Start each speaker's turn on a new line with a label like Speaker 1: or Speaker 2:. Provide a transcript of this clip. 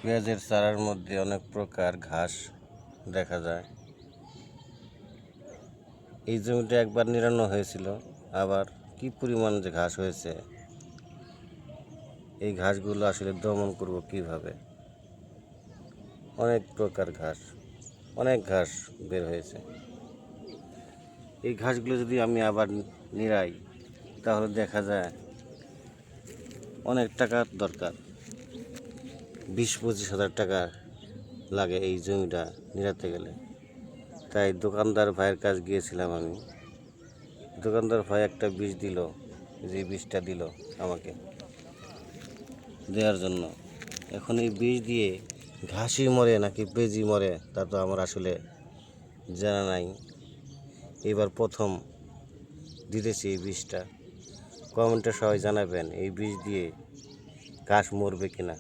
Speaker 1: পেঁয়াজের চারার মধ্যে অনেক প্রকার ঘাস দেখা যায়। এই জমিটা একবার নিড়ানো হয়েছিল, আবার কি পরিমাণ যে ঘাস হয়েছে, এই ঘাসগুলো আসলে দমন করব কিভাবে? অনেক প্রকার ঘাস, অনেক ঘাস বের হয়েছে। এই ঘাসগুলো যদি আমি আবার নিড়াই তাহলে দেখা যায় অনেক টাকার দরকার, 20-25 হাজার টাকা লাগে এই জমিটা নিড়াতে গেলে। তাই দোকানদার ভাইয়ের কাছে গিয়েছিলাম আমি। দোকানদার ভাই একটা বীজ দিল, যে বীজটা দিল আমাকে দেওয়ার জন্য। এখন এই বীজ দিয়ে ঘাসই মরে নাকি পেঁজি মরে তা তো আমার আসলে জানা নাই। এবার প্রথম দিতেছি এই বীজটা। কমেন্টে সবাই জানাবেন এই বীজ দিয়ে ঘাস মরবে কিনা।